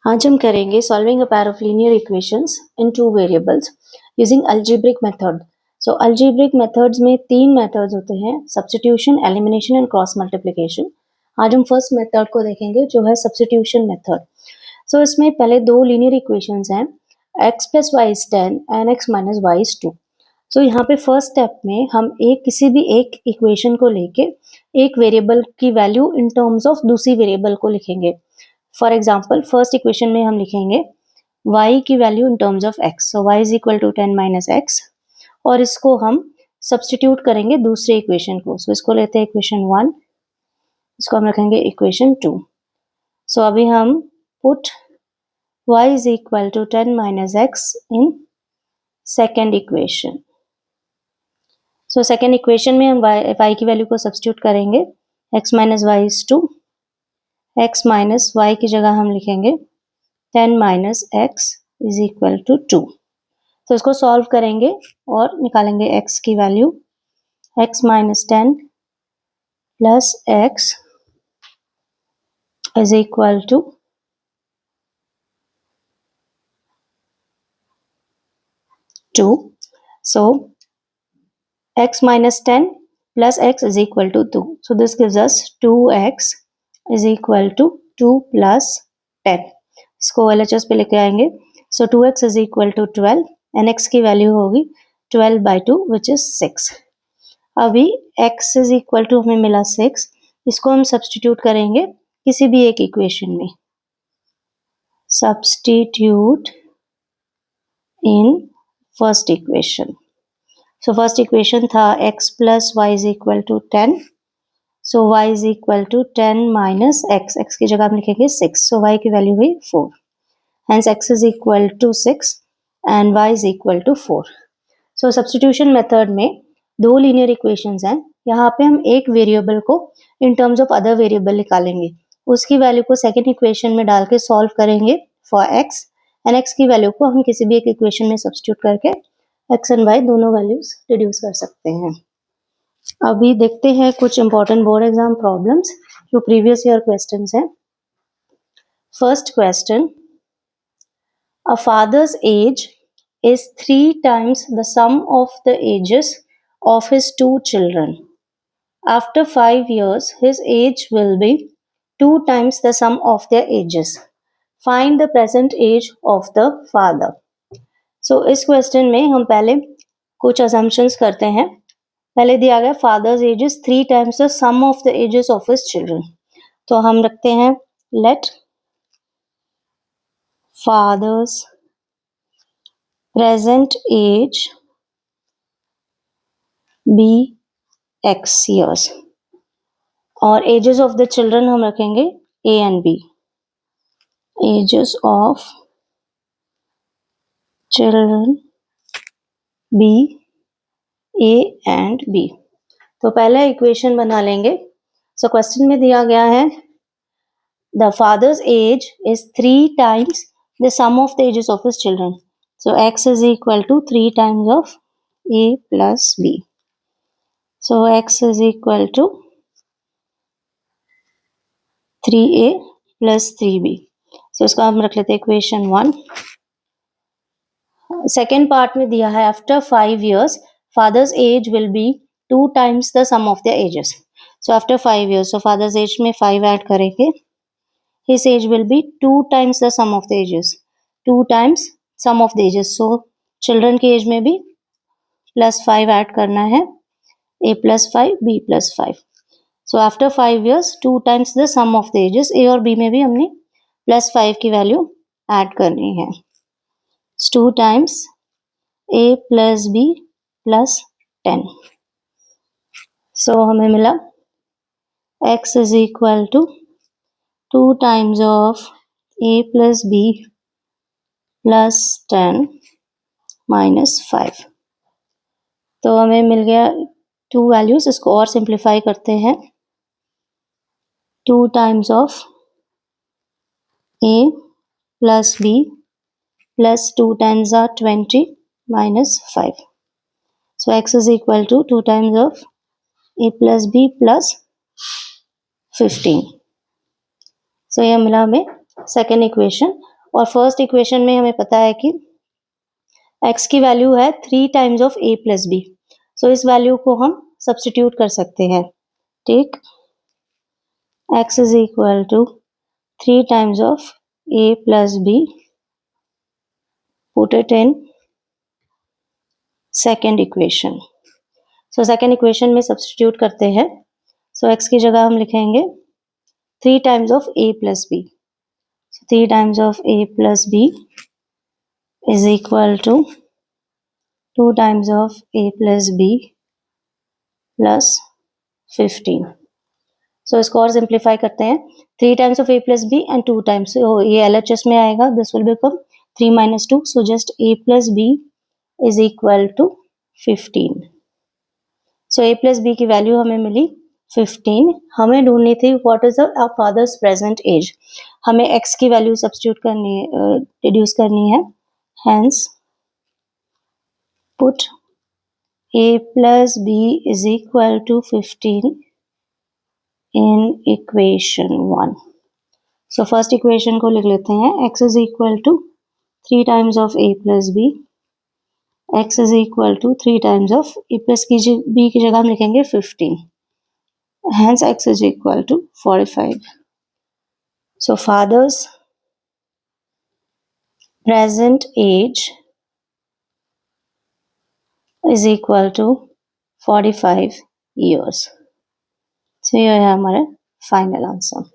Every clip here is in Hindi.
आज हम करेंगे solving a pair of linear equations in two variables using algebraic method. So algebraic methods में तीन मेथड्स होते हैं, substitution, elimination and cross multiplication. आज हम फर्स्ट मेथड को देखेंगे जो है सब्स्टिट्यूशन मेथड। सो इसमें पहले दो लीनियर इक्वेशंस हैं, x plus y is 10 and x minus y is 2। So यहाँ पे फर्स्ट स्टेप में हम किसी भी एक इक्वेशन को लेके एक वेरिएबल की वैल्यू इन टर्म्स ऑफ दूसरी वेरिएबल को लिखेंगे। फॉर एग्जाम्पल फर्स्ट इक्वेशन में हम लिखेंगे y की value in terms of x, so y is equal to 10 minus x, और इसको हम सब्स्टिट्यूट करेंगे दूसरे इक्वेशन को। सो इसको लेते हैं इक्वेशन 1, इसको हम रखेंगे इक्वेशन 2। सो अभी हम put y is equal to 10 minus x in second equation. So second equation में हम y की वैल्यू को सब्स्टिट्यूट करेंगे, x minus y is 2, x minus y की जगह हम लिखेंगे 10 minus x is equal to 2। तो इसको सॉल्व करेंगे और निकालेंगे x की value, x minus 10 plus x is equal to 2। So x minus 10 plus x is equal to 2. So this gives us 2x is equal to 2 plus 10. इसको LHS पे लेके आएंगे। So 2x is equal to 12 and x की वैल्यू होगी 12 by 2 which is 6. अभी x is equal to हमें मिला 6, इसको हम सब्स्टिट्यूट करेंगे किसी भी एक इक्वेशन में। Substitute in first equation. So first equation था x plus y is equal to 10, so y is equal to 10 minus x की जगह हम लिखेंगे 6, सो y की वैल्यू हुई 4, hence x is equal to 6 and y is equal to 4। So substitution method में दो लीनियर इक्वेशंस हैं, यहाँ पे हम एक वेरिएबल को इन टर्म्स ऑफ अदर वेरिएबल निकालेंगे, उसकी वैल्यू को सेकेंड इक्वेशन में डाल के सॉल्व करेंगे फॉर x, एंड x की वैल्यू को हम किसी भी एक इक्वेशन में सब्स्टिट्यूट करके x एंड y दोनों वैल्यूज रिड्यूस कर सकते हैं। अभी देखते हैं कुछ इंपॉर्टेंट बोर्ड एग्जाम प्रॉब्लम्स जो प्रीवियस ईयर क्वेश्चंस हैं। First question, a father's age is 3 times the sum of the ages of his 2 children. After 5 years, his age will be 2 times the sum of their ages. Find the present age of the father. So, इस क्वेश्चन में हम पहले कुछ assumptions करते हैं। पहले दिया गया father's age is 3 times the sum of the ages of his children. तो हम रखते हैं let father's present age be x years और ages of the children हम रखेंगे a and b. ages of children b, a and b. तो पहला इक्वेशन बना लेंगे। सो क्वेश्चन में दिया गया है the father's age is 3 times the sum of the ages of his children. So x is equal to 3 times of a plus b. So x is equal to 3a plus 3b. So इसका हम रख लेते हैं इक्वेशन 1। सेकेंड पार्ट में दिया है after 5 years father's age will be 2 times the sum of their ages. So after 5 years, so father's age में 5 ऐड करेंगे, his age will be 2 times the sum of the ages, 2 times sum of the ages. So children की एज में भी +5 ऐड करना है, a plus 5 b plus 5. So after 5 years 2 times the sum of the ages, a और b में भी हमने +5 की वैल्यू ऐड करनी है, 2 times a plus b plus 10. So हमें मिला x is equal to 2 times of a plus b plus 10 minus 5. तो हमें मिल गया 2 वैल्यूज। इसको और सिंप्लीफाई करते हैं, 2 times of a plus b plus 2 times are 20 minus 5. So x is equal to 2 times of a plus b plus 15. So यह मिला हमें सेकेंड इक्वेशन। और फर्स्ट इक्वेशन में हमें पता है कि x की वैल्यू है 3 times of a plus b. So इस वैल्यू को हम सब्स्टिट्यूट कर सकते हैं। ठीक, x is equal to 3 times of a plus b, put it in second equation. So second equation में सब्स्टिट्यूट करते हैं। सो x की जगह हम लिखेंगे 3 times of a plus B. 3 times of a plus b is equal to 2 times of a plus b plus 15. So इसको और सिंप्लीफाई करते हैं। 3 times of a plus b and 2 times, ये LHS में आएगा, this will become 3 minus 2, so just a plus b is equal to 15. So a plus b की वैल्यू हमें मिली 15। हमें ढूंढनी थी what is our father's present age. हमें x की वैल्यू सब्स्टिट्यूट करनी, रिड्यूस करनी है। Hence put a plus b is equal to 15 in equation 1. So first equation को लिख लेते हैं। x is equal to 3 times of a plus b. x is equal to 3 times of a plus b की जगह हम लिखेंगे 15. Hence x is equal to 45. So father's present age is equal to 45 years. So ये है हमारा फाइनल आंसर।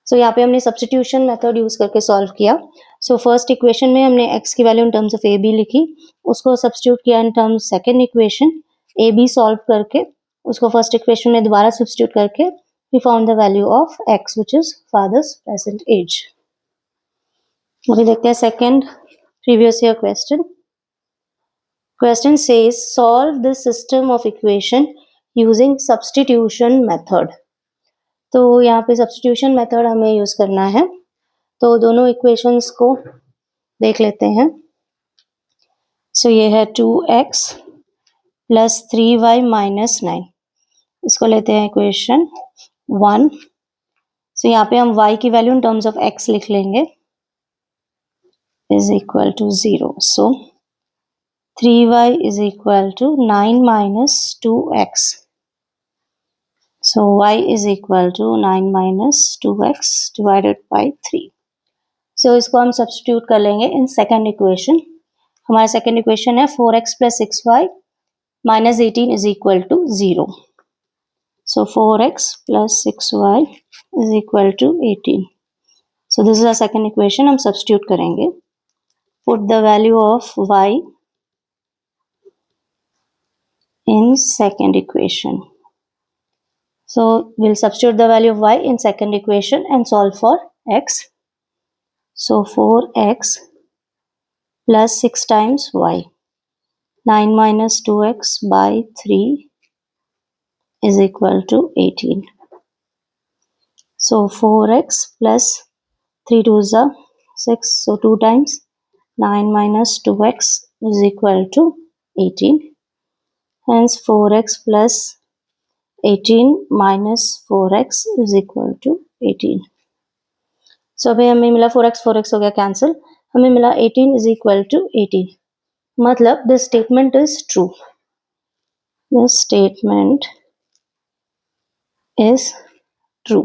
सो यहाँ पे हमने सब्स्टिट्यूशन मेथड यूज करके सॉल्व किया। सो फर्स्ट इक्वेशन में हमने x की value in terms of A B लिखी, उसको सब्स्टिट्यूट किया in terms second equation, A B solve करके उसको फर्स्ट इक्वेशन में दोबारा सब्स्टिट्यूट करके we found the value of x which is father's present age. अभी देखते हैं second previous year question. Question says solve this system of equation using substitution method. तो यहाँ पे सब्स्टिट्यूशन मेथड हमें यूज करना है। तो दोनों इक्वेशंस को देख लेते हैं। सो ये है 2x प्लस 3y माइनस 9, इसको लेते हैं इक्वेशन 1। सो यहाँ पे हम y की value in terms of x लिख लेंगे is equal to 0। So 3y is equal to 9 minus 2x। So y is equal to 9 minus 2x divided by 3. So इसको हम सब्स्टिट्यूट कर लेंगे इन सेकेंड इक्वेशन। हमारा सेकेंड इक्वेशन है 4x plus 6y minus 18 is equal to 0. So 4x plus 6y is equal to 18. So this is our second equation, हम सब्स्टिट्यूट करेंगे। Put the value of y in second equation. So we'll substitute the value of y in second equation and solve for x. So 4x plus 6 times y, 9 minus 2x by 3 is equal to 18. So 4x plus 3 2s are 6, so 2 times 9 minus 2x is equal to 18. Hence 4x plus 18 minus 4x is equal to 18. So अभी हमें मिला 4x हो गया कैंसिल, हमें मिला 18 is equal to 18। मतलब this statement is true. This statement is true.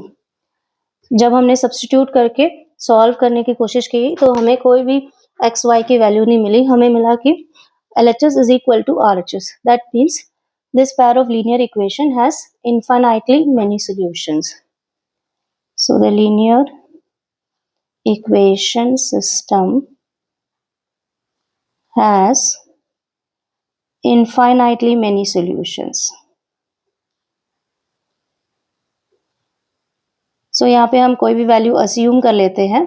जब हमने सब्स्टिट्यूट करके सॉल्व करने की कोशिश की तो हमें कोई भी एक्स वाई की वैल्यू नहीं मिली। हमें मिला कि LHS is equal to RHS. That means this pair of linear equation has infinitely many solutions. So the linear equation system has infinitely many solutions. So यहाँ पे हम कोई भी वैल्यू अज्यूम कर लेते हैं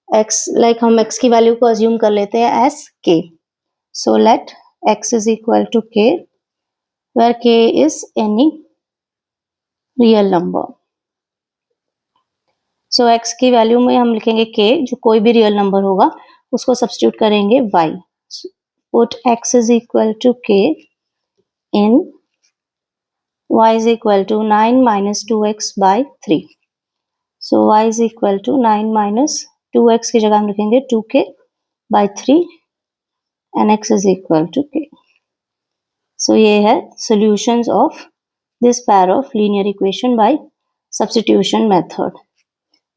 x, like हम x की वैल्यू को अज्यूम कर लेते हैं as k. So let x is equal to k, where k is any real number. So x की वैल्यू में हम लिखेंगे k, जो कोई भी रियल नंबर होगा उसको सब्स्टिट्यूट करेंगे y. Put x is equal to k in y is equal to 9 minus 2x by 3. So y is equal to 9 minus 2x की जगह हम लिखेंगे 2k/3 and x is equal to k। So ये है solutions of this pair of linear equation by substitution method.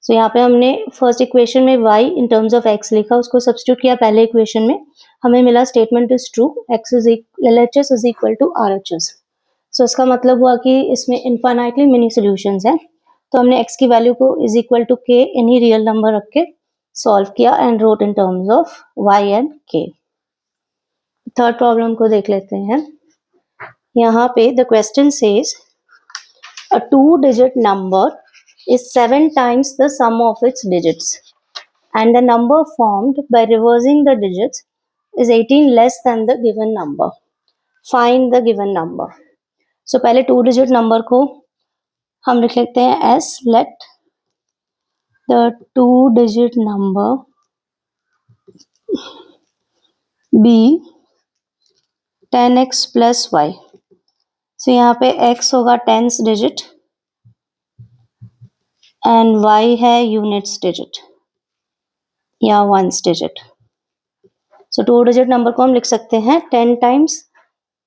So यहाँ पे हमने फर्स्ट इक्वेशन में y in terms of x लिखा, उसको सब्स्टिट्यूट किया पहले इक्वेशन में, हमें मिला statement is true, LHS is equal to RHS। So इसका मतलब हुआ कि इसमें इनफाइनाइटली मेनी सॉल्यूशंस हैं, तो हमने x की वैल्यू को is equal to k any real number रख के सॉल्व किया and wrote in terms of y and k। Third problem को देख लेते हैं। यहाँ पे the question says a 2-digit number is 7 times the sum of its digits and the number formed by reversing the digits is 18 less than the given number. Find the given number. So पहले 2-digit number को हम लिख लेते हैं as let the 2-digit number be 10x plus y. So यहाँ पे x होगा 10th digit एंड y है यूनिट्स डिजिट या ones digit. So 2-digit number को हम लिख सकते हैं 10 times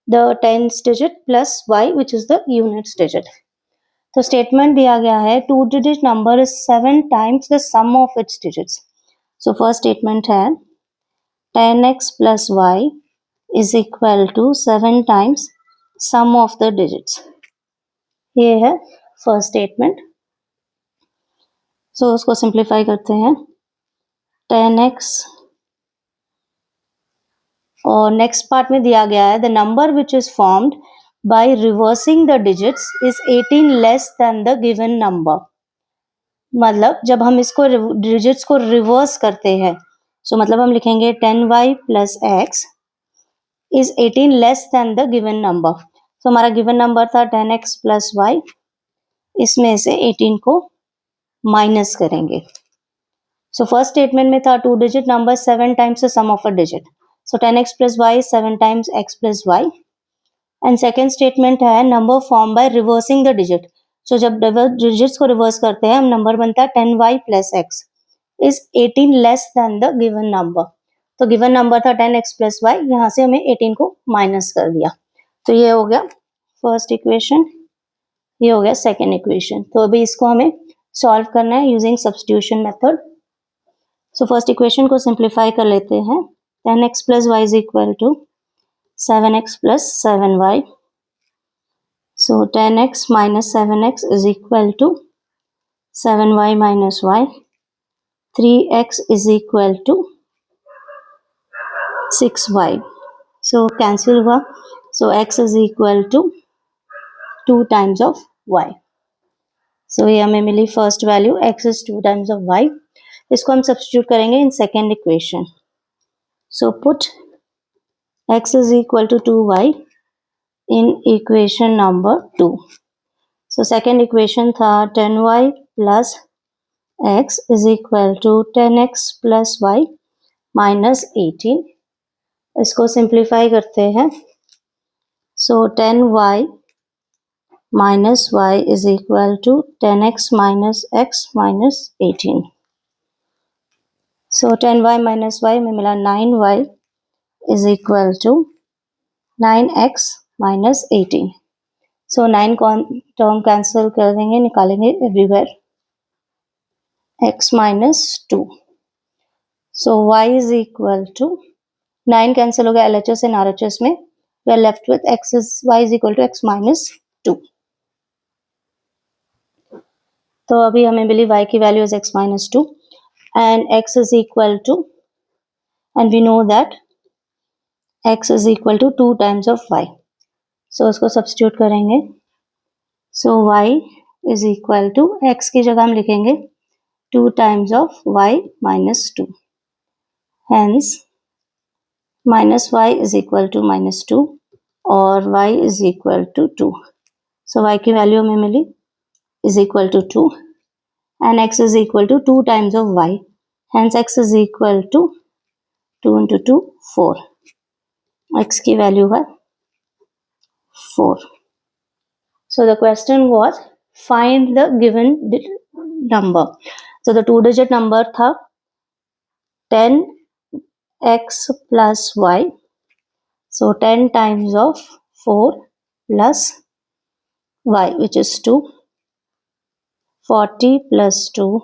the 10th digit plus y which is the units digit. तो स्टेटमेंट दिया गया है 2-digit number is 7 times the sum of its digits. So first statement है 10x plus y is equal to 7 times sum of the digits. ये है फर्स्ट स्टेटमेंट। सो उसको सिंप्लीफाई करते हैं 10x और नेक्स्ट पार्ट में दिया गया है the number which is formed by reversing the digits is 18 less than the given number. मतलब जब हम इसको डिजिट्स को रिवर्स करते हैं सो मतलब हम लिखेंगे 10y plus x is 18 less than the given number. तो हमारा गिवन नंबर था 10x प्लस y, इसमें से 18 को माइनस करेंगे। सो फर्स्ट स्टेटमेंट में था 2-digit number 7 times the sum of a digit, so 10x plus y 7 times x plus y। And second statement है number form by reversing the digit. So जब डिजिट्स को रिवर्स करते हैं हम नंबर बनता है 10y plus x is 18 less than the given number. तो गिवन नंबर था 10x प्लस y, यहाँ से हमें 18 को माइनस कर दिया। तो ये हो गया फर्स्ट इक्वेशन, ये हो गया सेकेंड इक्वेशन। तो अभी इसको हमें सॉल्व करना है using substitution method. So first equation को सिंप्लीफाई कर लेते हैं 10x plus y is equal to 7x plus 7y। So 10x minus 7x is equal to 7y minus y। 3x is equal to 6y। So cancel हुआ, so x is equal to 2 times of y। So ये हमें मिली first value x is 2 times of y। इसको हम सब्स्टिट्यूट करेंगे in second equation. So put x is equal to 2y इन equation number 2। So second equation था 10y plus x is equal to 10x plus y minus 18। इसको सिंप्लीफाई करते हैं। So 10y minus y is equal to 10x minus x minus 18। So 10y minus y में मिला 9y is equal to 9x minus 18। So 9 term cancel कर देंगे, निकालेंगे everywhere x minus 2। So y is equal to 9 cancel हो गया LHS एंड RHS में, we are left with y is equal to x minus 2। तो अभी हमें मिली y की value is x minus 2 and x is equal to, and we know that x is equal to 2 times of y. So उसको सब्स्टिट्यूट करेंगे। So y is equal to x की जगह हम लिखेंगे 2 times of y minus 2. Hence minus y is equal to minus 2 और y is equal to 2. So y की वैल्यू हमें मिली is equal to 2 and x is equal to 2 times of y. Hence x is equal to 2 into 2 4. X की वैल्यू है 4. So the question was find the given number. So the 2-digit number था 10x plus y. So 10 times of 4 plus y, which is 2. 40 plus 2,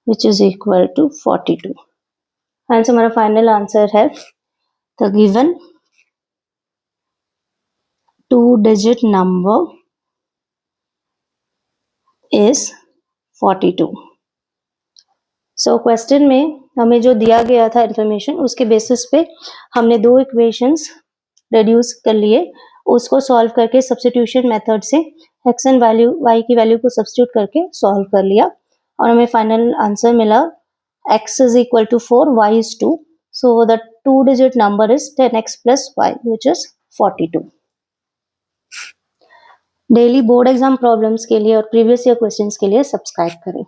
which is equal to 42. And हमारा फाइनल आंसर है the given 2-digit number is 42. So question में हमें जो दिया गया था इंफॉर्मेशन, उसके बेसिस पे हमने दो इक्वेशंस रिड्यूस कर लिए, उसको सॉल्व करके सब्स्टिट्यूशन मेथड से एक्स एंड वैल्यू वाई की वैल्यू को सब्स्टिट्यूट करके सॉल्व कर लिया और हमें फाइनल आंसर मिला x is equal to 4, y is 2. So the 2-digit number is 10x plus y, which is 42. Daily board exam problems के लिए और प्रीवियस ईयर क्वेश्चंस के लिए सब्सक्राइब करें.